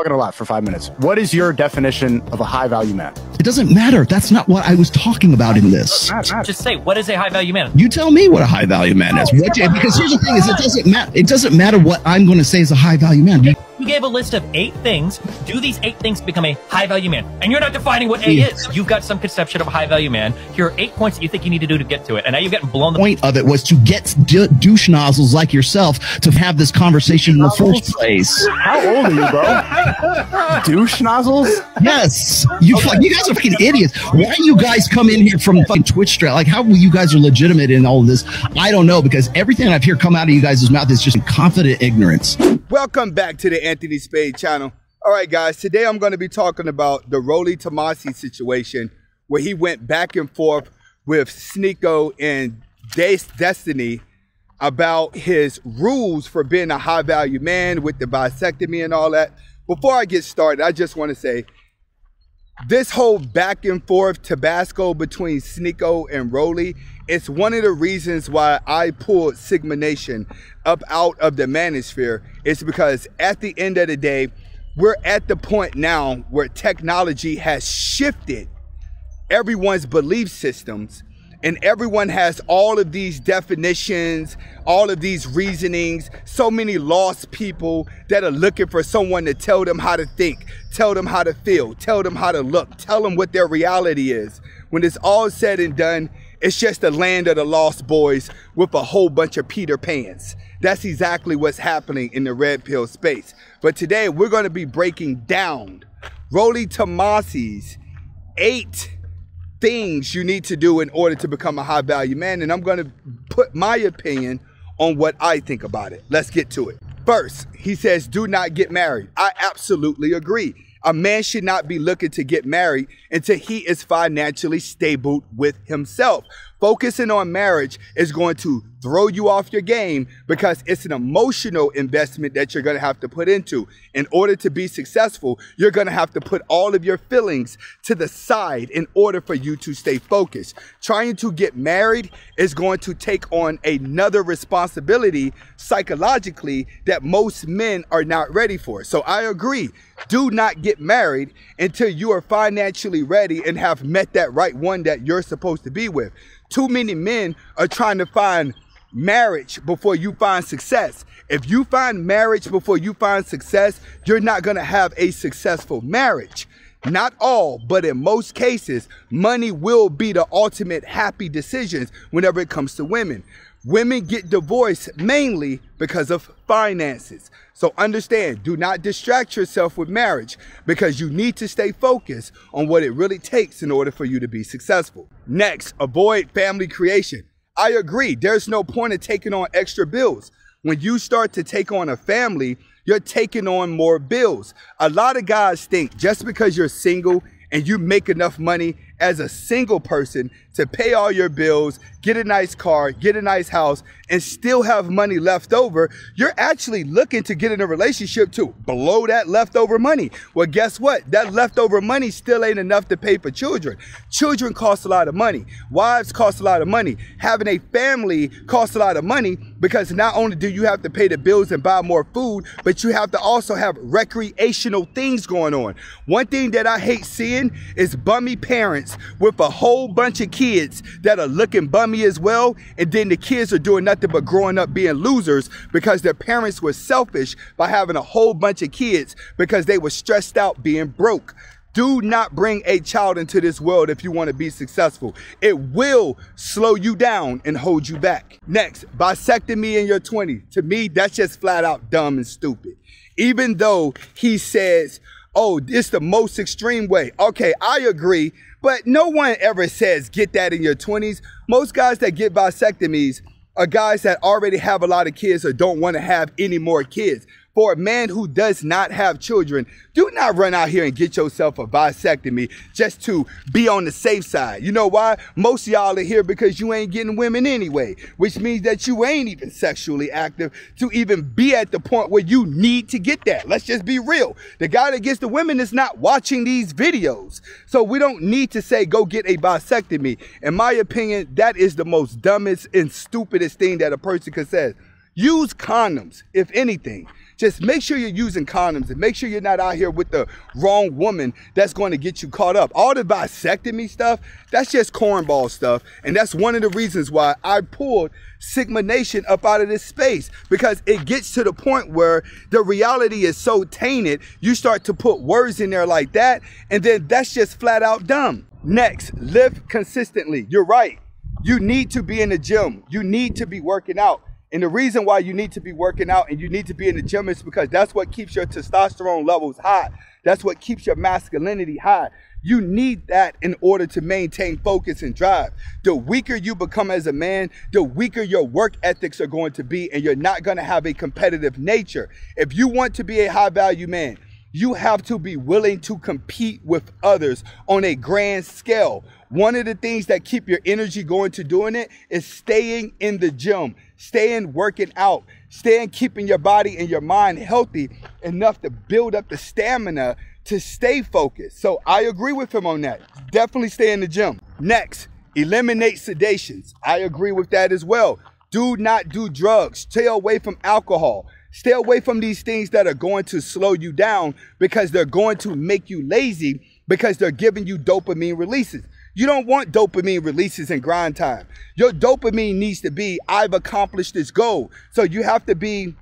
talking a lot for 5 minutes. What is your definition of a high value man? It doesn't matter. That's not what I was talking about in this. Just say, what is a high value man? You tell me what a high value man is. Because here's the thing: is it doesn't matter what I'm going to say is a high value man. You gave a list of 8 things. Do these 8 things become a high value man? And you're not defining what A is. You've got some conception of a high value man. Here are 8 points that you think you need to do to get to it. And now you're getting blown. The point of it was to get douche nozzles like yourself to have this conversation in the first place. How old are you, bro? Douche nozzles? Yes. You guys are fucking idiots. Why you guys come in here from fucking Twitch stream? Like, how you guys are legitimate in all of this? I don't know, because everything I've heard come out of you guys' mouth is just confident ignorance. Welcome back to the Anthony Spade channel. All right, guys, today I'm going to be talking about the Rolly Tomasi situation where he went back and forth with Sneeko and Destiny about his rules for being a high value man with the vasectomy and all that. Before I get started, I just want to say this whole back and forth Tabasco between Sneeko and Rolly, it's one of the reasons why I pulled Sigma Nation up out of the manosphere. It's because at the end of the day, we're at the point now where technology has shifted everyone's belief systems, and everyone has all of these definitions, all of these reasonings, so many lost people that are looking for someone to tell them how to think, tell them how to feel, tell them how to look, tell them what their reality is. When it's all said and done, it's just the land of the lost boys with a whole bunch of Peter Pans. That's exactly what's happening in the red pill space. But today we're going to be breaking down Rolly Tomasi's 8 things you need to do in order to become a high value man, and I'm going to put my opinion on what I think about it. Let's get to it. First, he says do not get married. I absolutely agree. A man should not be looking to get married until he is financially stable with himself. Focusing on marriage is going to throw you off your game because it's an emotional investment that you're going to have to put into. In order to be successful, you're going to have to put all of your feelings to the side in order for you to stay focused. Trying to get married is going to take on another responsibility psychologically that most men are not ready for. So I agree. Do not get married until you are financially ready and have met that right one that you're supposed to be with. Too many men are trying to find marriage before you find success. If you find marriage before you find success, you're not going to have a successful marriage. Not all, but in most cases, money will be the ultimate happy decisions whenever it comes to women. Women get divorced mainly because of finances. So understand, do not distract yourself with marriage because you need to stay focused on what it really takes in order for you to be successful. Next, avoid family creation. I agree, there's no point in taking on extra bills. When you start to take on a family, you're taking on more bills. A lot of guys think just because you're single and you make enough money as a single person to pay all your bills, get a nice car, get a nice house, and still have money left over, you're actually looking to get in a relationship to blow that leftover money. Well, guess what? That leftover money still ain't enough to pay for children. Children cost a lot of money. Wives cost a lot of money. Having a family costs a lot of money because not only do you have to pay the bills and buy more food, but you have to also have recreational things going on. One thing that I hate seeing is bummy parents with a whole bunch of kids that are looking bummy as well, and then the kids are doing nothing but growing up being losers because their parents were selfish by having a whole bunch of kids because they were stressed out being broke. Do not bring a child into this world if you want to be successful. It will slow you down and hold you back. Next, vasectomy in your 20s. To me, that's just flat out dumb and stupid. Even though he says, oh, it's the most extreme way. Okay, I agree, but no one ever says get that in your 20s. Most guys that get vasectomies are guys that already have a lot of kids or don't want to have any more kids. For a man who does not have children, do not run out here and get yourself a vasectomy just to be on the safe side. You know why? Most of y'all are here because you ain't getting women anyway, which means that you ain't even sexually active to even be at the point where you need to get that. Let's just be real. The guy that gets the women is not watching these videos. So we don't need to say go get a vasectomy. In my opinion, that is the most dumbest and stupidest thing that a person could say. Use condoms, if anything. just make sure you're using condoms and make sure you're not out here with the wrong woman that's going to get you caught up. All the vasectomy stuff, that's just cornball stuff. And that's one of the reasons why I pulled Sigma Nation up out of this space, because it gets to the point where the reality is so tainted, you start to put words in there like that, and then that's just flat out dumb. Next, live consistently. You're right. You need to be in the gym. You need to be working out. And the reason why you need to be working out and you need to be in the gym is because that's what keeps your testosterone levels high. That's what keeps your masculinity high. You need that in order to maintain focus and drive. The weaker you become as a man, the weaker your work ethics are going to be, and you're not going to have a competitive nature. If you want to be a high value man, you have to be willing to compete with others on a grand scale. One of the things that keep your energy going to doing it is staying in the gym, staying working out, staying keeping your body and your mind healthy enough to build up the stamina to stay focused. So I agree with him on that. Definitely stay in the gym. Next, eliminate sedations. I agree with that as well. Do not do drugs. Stay away from alcohol. Stay away from these things that are going to slow you down, because they're going to make you lazy, because they're giving you dopamine releases. You don't want dopamine releases in grind time. Your dopamine needs to be, I've accomplished this goal. So you have to be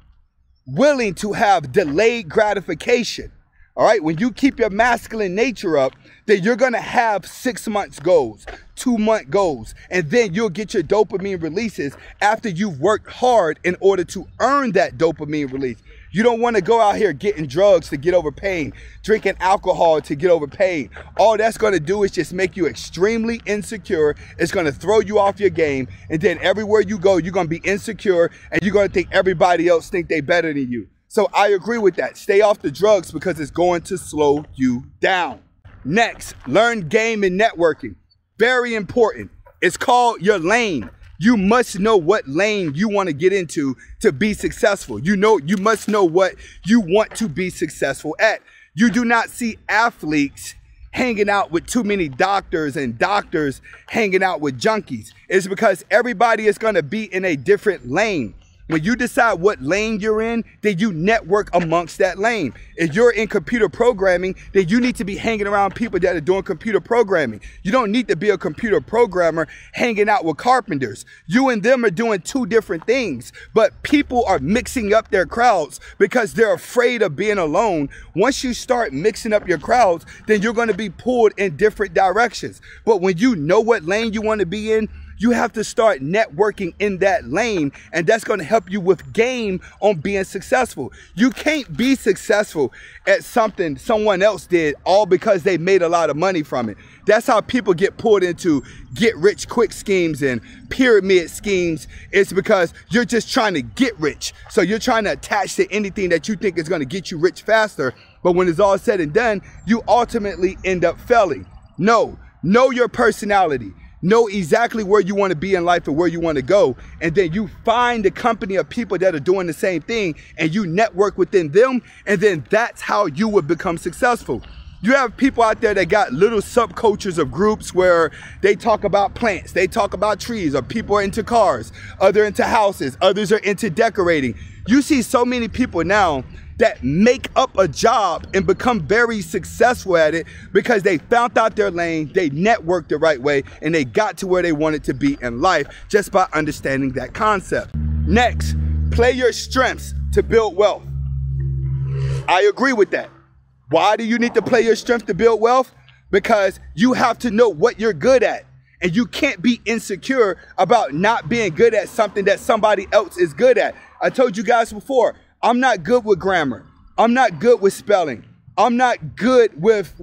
willing to have delayed gratification. All right, when you keep your masculine nature up, then you're going to have 6 months goals, 2-month goals, and then you'll get your dopamine releases after you've worked hard in order to earn that dopamine release. You don't want to go out here getting drugs to get over pain, drinking alcohol to get over pain. All that's going to do is just make you extremely insecure. It's going to throw you off your game, and then everywhere you go, you're going to be insecure, and you're going to think everybody else think they better than you. So I agree with that. Stay off the drugs, because it's going to slow you down. Next, learn game and networking. Very important. It's called your lane. You must know what lane you want to get into to be successful. You must know what you want to be successful at. You do not see athletes hanging out with too many doctors and doctors hanging out with junkies. It's because everybody is going to be in a different lane. When you decide what lane you're in, then you network amongst that lane. If you're in computer programming, then you need to be hanging around people that are doing computer programming. You don't need to be a computer programmer hanging out with carpenters. You and them are doing two different things, but people are mixing up their crowds because they're afraid of being alone. Once you start mixing up your crowds, then you're going to be pulled in different directions. But when you know what lane you want to be in, you have to start networking in that lane, and that's going to help you with game on being successful. You can't be successful at something someone else did all because they made a lot of money from it. That's how people get pulled into get rich quick schemes and pyramid schemes. It's because you're just trying to get rich. So you're trying to attach to anything that you think is going to get you rich faster. But when it's all said and done, you ultimately end up failing. No, know your personality. Know exactly where you want to be in life and where you want to go. And then you find the company of people that are doing the same thing and you network within them. And then that's how you would become successful. You have people out there that got little subcultures of groups where they talk about plants, they talk about trees, or people are into cars, others into houses, others are into decorating. You see so many people now that make up a job and become very successful at it because they found out their lane, they networked the right way, and they got to where they wanted to be in life just by understanding that concept. Next, play your strengths to build wealth. I agree with that. Why do you need to play your strength to build wealth? Because you have to know what you're good at. And you can't be insecure about not being good at something that somebody else is good at. I told you guys before, I'm not good with grammar. I'm not good with spelling. I'm not good with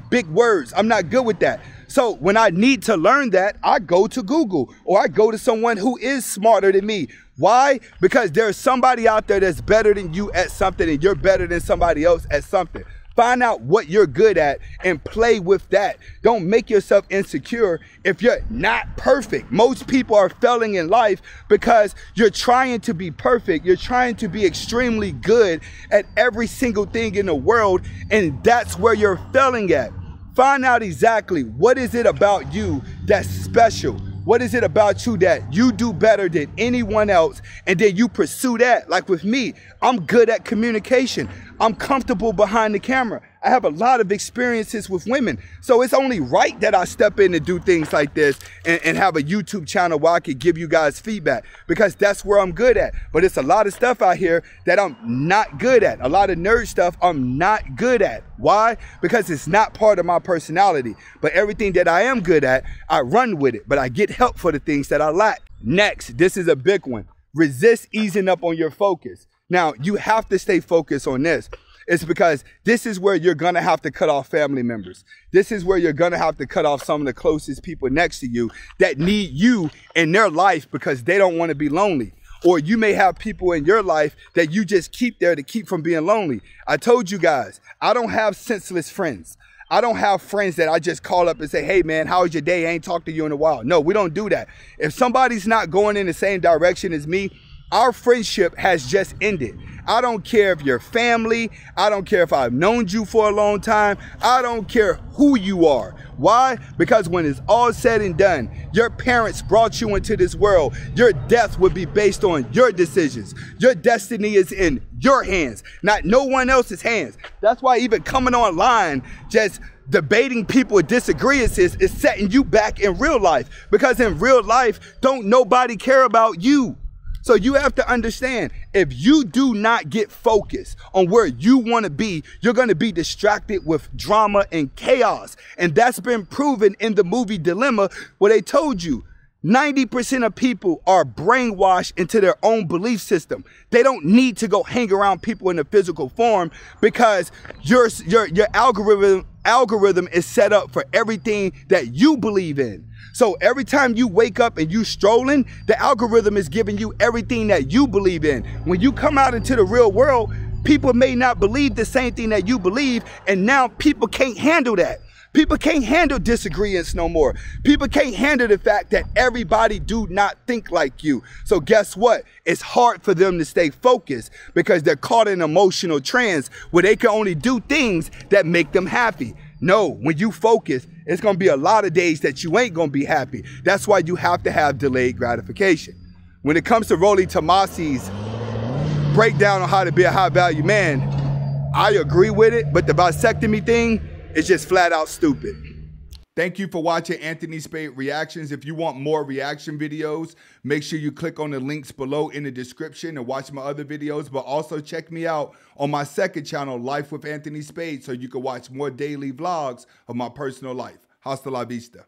big words. I'm not good with that. So when I need to learn that, I go to Google or I go to someone who is smarter than me. Why? Because there's somebody out there that's better than you at something and you're better than somebody else at something. Find out what you're good at and play with that. Don't make yourself insecure if you're not perfect. Most people are failing in life because you're trying to be perfect. You're trying to be extremely good at every single thing in the world, and that's where you're failing at. Find out exactly what is it about you that's special. What is it about you that you do better than anyone else, and then you pursue that? Like with me, I'm good at communication. I'm comfortable behind the camera. I have a lot of experiences with women. So it's only right that I step in and do things like this and have a YouTube channel where I can give you guys feedback, because that's where I'm good at. But it's a lot of stuff out here that I'm not good at. A lot of nerd stuff I'm not good at. Why? Because it's not part of my personality. But everything that I am good at, I run with it. But I get help for the things that I lack. Next, this is a big one. Resist easing up on your focus. Now, you have to stay focused on this. It's because this is where you're going to have to cut off family members. This is where you're going to have to cut off some of the closest people next to you that need you in their life because they don't want to be lonely. Or you may have people in your life that you just keep there to keep from being lonely. I told you guys, I don't have senseless friends. I don't have friends that I just call up and say, hey man, how was your day? I ain't talked to you in a while. No, we don't do that. If somebody's not going in the same direction as me, our friendship has just ended. I don't care if you're family. I don't care if I've known you for a long time. I don't care who you are. Why? Because when it's all said and done, your parents brought you into this world. Your death would be based on your decisions. Your destiny is in your hands, not no one else's hands. That's why even coming online, just debating people's disagreements is setting you back in real life. Because in real life, don't nobody care about you. So you have to understand, if you do not get focused on where you want to be, you're going to be distracted with drama and chaos. And that's been proven in the movie Dilemma, where they told you 90% of people are brainwashed into their own belief system. They don't need to go hang around people in the physical form, because your algorithm is set up for everything that you believe in. So every time you wake up and you strolling, the algorithm is giving you everything that you believe in. When you come out into the real world, people may not believe the same thing that you believe, and now people can't handle that. People can't handle disagreements no more. People can't handle the fact that everybody do not think like you. So guess what? It's hard for them to stay focused because they're caught in emotional trance where they can only do things that make them happy. No, when you focus, it's going to be a lot of days that you ain't going to be happy. That's why you have to have delayed gratification. When it comes to Rolly Tomasi's breakdown on how to be a high value man, I agree with it, but the vasectomy thing is just flat out stupid. Thank you for watching Anthony Spade Reactions. If you want more reaction videos, make sure you click on the links below in the description and watch my other videos. But also check me out on my second channel, Life with Anthony Spade, so you can watch more daily vlogs of my personal life. Hasta la vista.